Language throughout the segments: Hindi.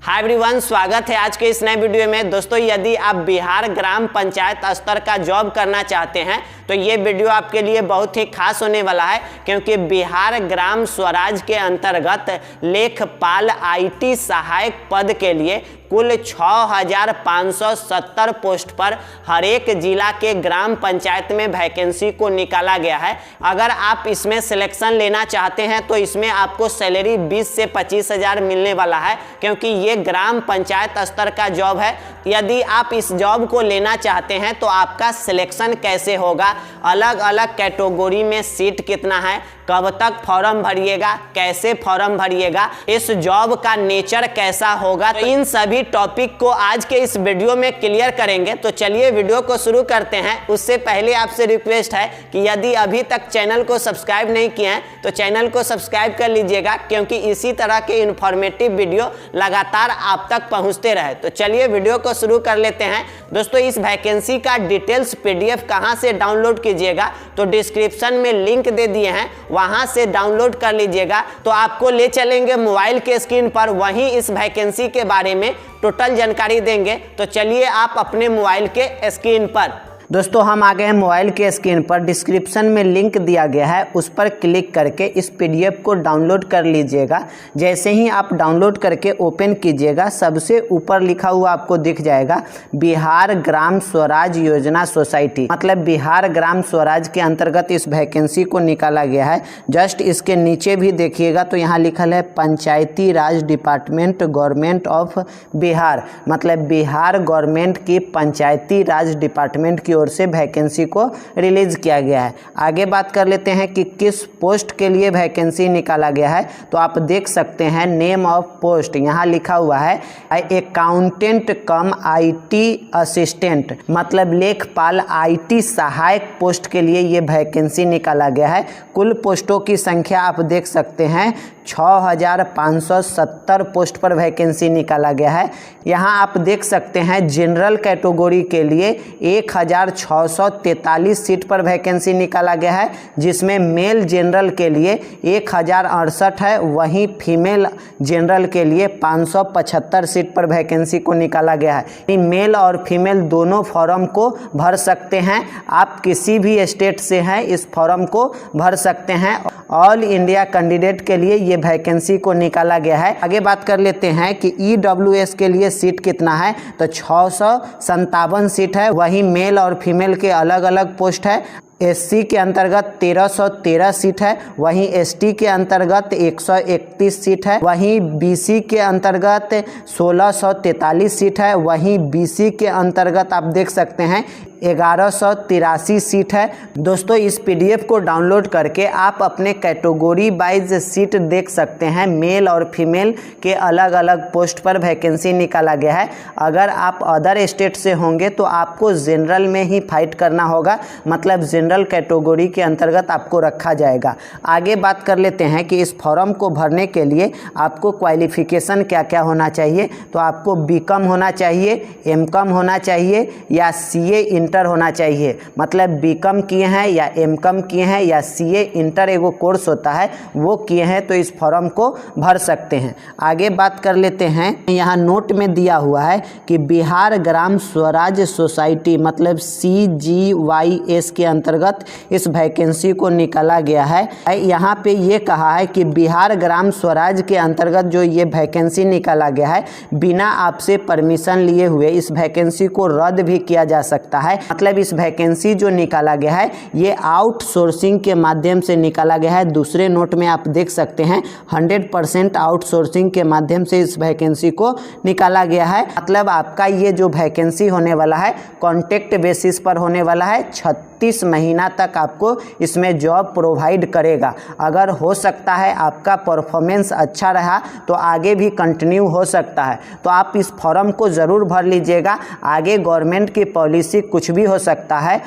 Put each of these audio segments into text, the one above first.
हाय एवरीवन, स्वागत है आज के इस नए वीडियो में। दोस्तों, यदि आप बिहार ग्राम पंचायत स्तर का जॉब करना चाहते हैं तो ये वीडियो आपके लिए बहुत ही खास होने वाला है, क्योंकि बिहार ग्राम स्वराज के अंतर्गत लेखपाल आईटी सहायक पद के लिए कुल 6570 पोस्ट पर हर एक जिला के ग्राम पंचायत में वैकेंसी को निकाला गया है। अगर आप इसमें सिलेक्शन लेना चाहते हैं तो इसमें आपको सैलरी 20 से 25 हज़ार मिलने वाला है, क्योंकि ये ग्राम पंचायत स्तर का जॉब है। यदि आप इस जॉब को लेना चाहते हैं तो आपका सिलेक्शन कैसे होगा, अलग अलग कैटेगरी में सीट कितना है, कब तक फॉर्म भरिएगा, कैसे फॉर्म भरिएगा, इस जॉब का नेचर कैसा होगा, तो इन सभी टॉपिक को आज के इस वीडियो में क्लियर करेंगे। तो चलिए वीडियो को शुरू करते हैं। उससे पहले आपसे रिक्वेस्ट है कि यदि अभी तक चैनल को सब्सक्राइब नहीं किए हैं तो चैनल को सब्सक्राइब कर लीजिएगा, क्योंकि इसी तरह के इन्फॉर्मेटिव वीडियो लगातार आप तक पहुंचते रहे। तो चलिए वीडियो को शुरू कर लेते हैं। दोस्तों, इस वैकेंसी का डिटेल्स PDF कहां से डाउनलोड कीजिएगा तो डिस्क्रिप्शन में लिंक दे दिए हैं, वहां से डाउनलोड कर लीजिएगा। तो आपको ले चलेंगे मोबाइल के स्क्रीन पर, वहीं इस वैकेंसी के बारे में टोटल जानकारी देंगे। तो चलिए आप अपने मोबाइल के स्क्रीन पर। दोस्तों, हम आ गए हैं मोबाइल के स्क्रीन पर। डिस्क्रिप्शन में लिंक दिया गया है, उस पर क्लिक करके इस PDF को डाउनलोड कर लीजिएगा। जैसे ही आप डाउनलोड करके ओपन कीजिएगा, सबसे ऊपर लिखा हुआ आपको दिख जाएगा बिहार ग्राम स्वराज योजना सोसाइटी, मतलब बिहार ग्राम स्वराज के अंतर्गत इस वैकेंसी को निकाला गया है। जस्ट इसके नीचे भी देखिएगा तो यहाँ लिखल है पंचायती राज डिपार्टमेंट गवर्नमेंट ऑफ बिहार, मतलब बिहार गवर्नमेंट की पंचायती राज डिपार्टमेंट की ओर से वैकेंसी को रिलीज किया गया है। आगे बात कर लेते हैं कि किस पोस्ट के लिए वैकेंसी निकाला गया है। तो आप देख सकते हैं नेम ऑफ पोस्ट यहाँ लिखा हुआ है अकाउंटेंट कम IT असिस्टेंट, मतलब लेखपाल IT सहायक पोस्ट के लिए ये वैकेंसी निकाला गया है। कुल पोस्टों की संख्या आप देख सकते हैं 6570 पोस्ट पर वैकेंसी निकाला गया है। यहाँ आप देख सकते हैं जनरल कैटेगरी के लिए 1643 सीट पर वैकेंसी निकाला गया है, जिसमें मेल जनरल के लिए 1068 है, वहीं फीमेल जनरल के लिए 575 सीट पर वैकेंसी को निकाला गया है। मेल और फीमेल दोनों फॉर्म को भर सकते हैं। आप किसी भी स्टेट से हैं इस फॉर्म को भर सकते हैं। ऑल इंडिया कैंडिडेट के लिए ये वैकेंसी को निकाला गया है। आगे बात कर लेते हैं कि EWS के लिए सीट कितना है, तो 657 सीट है, वहीं मेल और फीमेल के अलग अलग पोस्ट है। SC के अंतर्गत 1313 सीट है, वहीं ST के अंतर्गत 131 सीट है, वहीं BC के अंतर्गत 1643 सीट है, वहीं BC के अंतर्गत आप देख सकते हैं 1183 सीट है। दोस्तों, इस PDF को डाउनलोड करके आप अपने कैटेगरी वाइज सीट देख सकते हैं। मेल और फीमेल के अलग अलग पोस्ट पर वैकेंसी निकाला गया है। अगर आप अदर स्टेट से होंगे तो आपको जनरल में ही फाइट करना होगा, मतलब जनरल कैटेगरी के अंतर्गत आपको रखा जाएगा। आगे बात कर लेते हैं कि इस फॉर्म को भरने के लिए आपको क्वालिफिकेशन क्या क्या होना चाहिए। तो आपको BCom होना चाहिए, MCom होना चाहिए या CA इंटर होना चाहिए, मतलब BCom किए हैं या MCom किए हैं या CA इंटर एगो कोर्स होता है वो किए हैं तो इस फॉर्म को भर सकते हैं। आगे बात कर लेते हैं, यहाँ नोट में दिया हुआ है कि बिहार ग्राम स्वराज सोसाइटी मतलब CGYS के अंतर्गत इस वैकेंसी को निकाला गया है। यहाँ पे ये कहा है कि बिहार ग्राम स्वराज के अंतर्गत जो ये वैकेंसी निकाला गया है, बिना आपसे परमिशन लिए हुए इस वैकेंसी को रद्द भी किया जा सकता है। मतलब इस वैकेंसी जो निकाला गया है ये आउटसोर्सिंग के माध्यम से निकाला गया है। दूसरे नोट में आप देख सकते हैं 100% आउटसोर्सिंग के माध्यम से इस वैकेंसी को निकाला गया है। मतलब आपका ये जो वैकेंसी होने वाला है कॉन्ट्रैक्ट बेसिस पर होने वाला है। 36 महीना तक आपको इसमें जॉब प्रोवाइड करेगा। अगर हो सकता है आपका परफॉर्मेंस अच्छा रहा तो आगे भी कंटिन्यू हो सकता है। तो आप इस फॉर्म को ज़रूर भर लीजिएगा। आगे गवर्नमेंट की पॉलिसी कुछ भी हो सकता है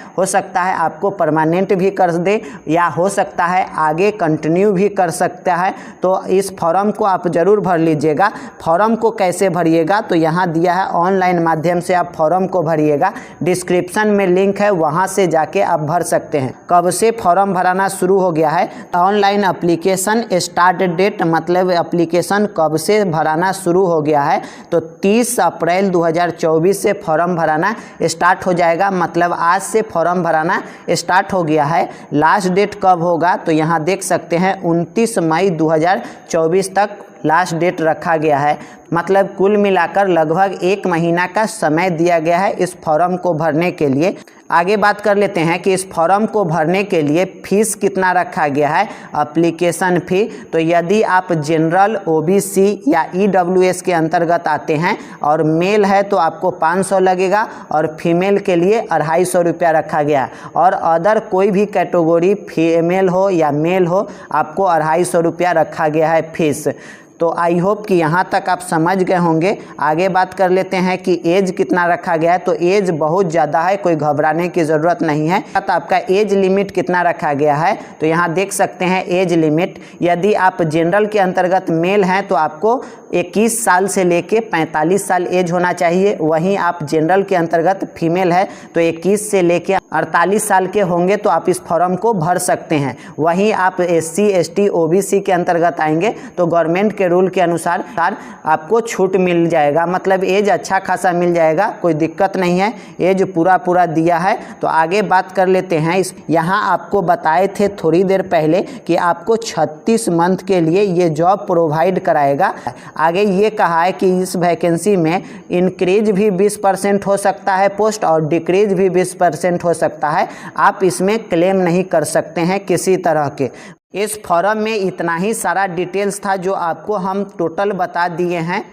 आपको परमानेंट भी कर दे या हो सकता है आगे कंटिन्यू भी कर सकता है। तो इस फॉर्म को आप ज़रूर भर लीजिएगा। फॉर्म को कैसे भरिएगा तो यहाँ दिया है ऑनलाइन माध्यम से आप फॉर्म को भरिएगा। डिस्क्रिप्शन में लिंक है, वहाँ से जाके आप भर सकते हैं। कब से फॉर्म भराना शुरू हो गया है? ऑनलाइन एप्लीकेशन स्टार्ट डेट मतलब एप्लीकेशन कब से भराना शुरू हो गया है, तो 30 अप्रैल 2024 से फॉर्म भराना स्टार्ट हो जाएगा। मतलब आज से फॉर्म भराना स्टार्ट हो गया है। लास्ट डेट कब होगा, तो यहाँ देख सकते हैं 29 मई 2024 तक लास्ट डेट रखा गया है। मतलब कुल मिलाकर लगभग 1 महीना का समय दिया गया है इस फॉर्म को भरने के लिए। आगे बात कर लेते हैं कि इस फॉर्म को भरने के लिए फीस कितना रखा गया है, एप्लीकेशन फ़ी। तो यदि आप जनरल, ओबीसी या ईडब्ल्यूएस के अंतर्गत आते हैं और मेल है तो आपको 500 लगेगा और फीमेल के लिए 250 रुपया रखा गया है। और अदर कोई भी कैटेगरी फीमेल हो या मेल हो आपको 250 रुपया रखा गया है फीस। तो आई होप कि यहाँ तक आप समझ गए होंगे। आगे बात कर लेते हैं कि एज कितना रखा गया है। तो एज बहुत ज़्यादा है, कोई घबराने की ज़रूरत नहीं है। तो आपका एज लिमिट कितना रखा गया है, तो यहाँ देख सकते हैं एज लिमिट। यदि आप जनरल के अंतर्गत मेल हैं तो आपको 21 साल से लेके 45 साल एज होना चाहिए। वहीं आप जनरल के अंतर्गत फीमेल है तो 21 से लेके 48 साल के होंगे तो आप इस फॉर्म को भर सकते हैं। वहीं आप SC ST OBC के अंतर्गत आएंगे तो गवर्नमेंट के रूल के अनुसार आपको छूट मिल जाएगा। मतलब एज अच्छा खासा मिल जाएगा, कोई दिक्कत नहीं है, एज पूरा दिया है। तो आगे बात कर लेते हैं। यहाँ आपको बताए थे थोड़ी देर पहले कि आपको 36 मंथ के लिए ये जॉब प्रोवाइड कराएगा। आगे ये कहा है कि इस वैकेंसी में इंक्रीज भी 20% हो सकता है पोस्ट और डिक्रीज भी 20% हो सकता है। आप इसमें क्लेम नहीं कर सकते हैं किसी तरह के। इस फॉर्म में इतना ही सारा डिटेल्स था जो आपको हम टोटल बता दिए हैं।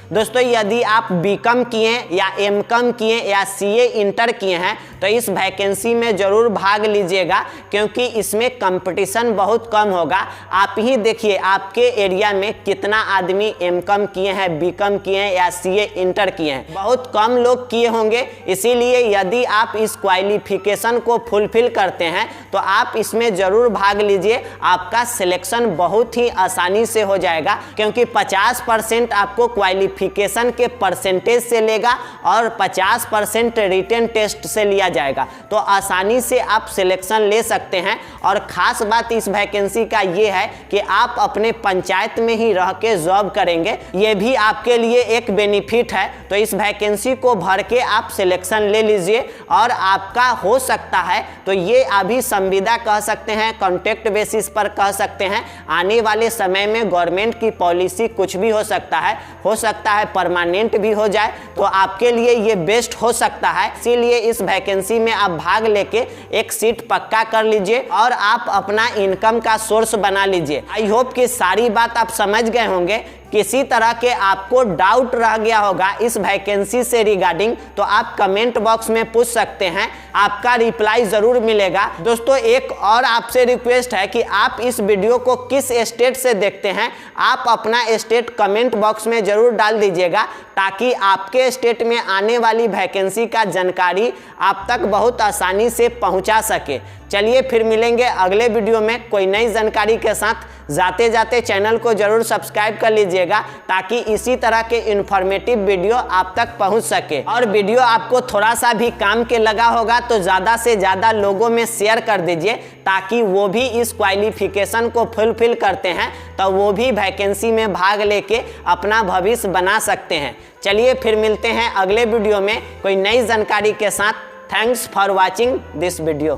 दोस्तों यदि आप बीकॉम किए या एमकॉम किए या सीए इंटर किए हैं तो इस वैकेंसी में ज़रूर भाग लीजिएगा, क्योंकि इसमें कंपटीशन बहुत कम होगा। आप ही देखिए आपके एरिया में कितना आदमी एमकॉम किए हैं, बीकॉम किए हैं या सीए इंटर किए हैं, बहुत कम लोग किए होंगे। इसीलिए यदि आप इस क्वालिफिकेशन को फुलफिल करते हैं तो आप इसमें ज़रूर भाग लीजिए। आपका सिलेक्शन बहुत ही आसानी से हो जाएगा, क्योंकि 50% आपको क्वालिफिकेशन के परसेंटेज से लेगा और 50% रिटन टेस्ट से लिया जाएगा। तो आसानी से आप सिलेक्शन ले सकते हैं। और ख़ास बात इस वैकेंसी का ये है कि आप अपने पंचायत में ही रह के जॉब करेंगे, ये भी आपके लिए एक बेनिफिट है। तो इस वैकेंसी को भर के आप सिलेक्शन ले लीजिए और आपका हो सकता है तो ये अभी संविदा कह सकते हैं, कॉन्ट्रैक्ट बेसिस पर कह सकते हैं। आने वाले समय में गवर्नमेंट की पॉलिसी कुछ भी हो सकता है परमानेंट भी हो जाए, तो आपके लिए ये बेस्ट हो सकता है। इसीलिए इस वैकेंसी में आप भाग लेके एक सीट पक्का कर लीजिए और आप अपना इनकम का सोर्स बना लीजिए। आई होप कि सारी बात आप समझ गए होंगे। किसी तरह के आपको डाउट रह गया होगा इस वैकेंसी से रिगार्डिंग तो आप कमेंट बॉक्स में पूछ सकते हैं, आपका रिप्लाई जरूर मिलेगा। दोस्तों एक और आपसे रिक्वेस्ट है कि आप इस वीडियो को किस स्टेट से देखते हैं, आप अपना स्टेट कमेंट बॉक्स में जरूर डाल दीजिएगा, ताकि आपके स्टेट में आने वाली वैकेंसी का जानकारी आप तक बहुत आसानी से पहुंचा सके। चलिए फिर मिलेंगे अगले वीडियो में कोई नई जानकारी के साथ। जाते जाते चैनल को जरूर सब्सक्राइब कर लीजिएगा, ताकि इसी तरह के इन्फॉर्मेटिव वीडियो आप तक पहुंच सके। और वीडियो आपको थोड़ा सा भी काम के लगा होगा तो ज़्यादा से ज़्यादा लोगों में शेयर कर दीजिए, ताकि वो भी इस क्वालिफिकेशन को फुलफिल करते हैं तो वो भी वैकेंसी में भाग लेके अपना भविष्य बना सकते हैं। चलिए फिर मिलते हैं अगले वीडियो में कोई नई जानकारी के साथ। Thanks for watching this video.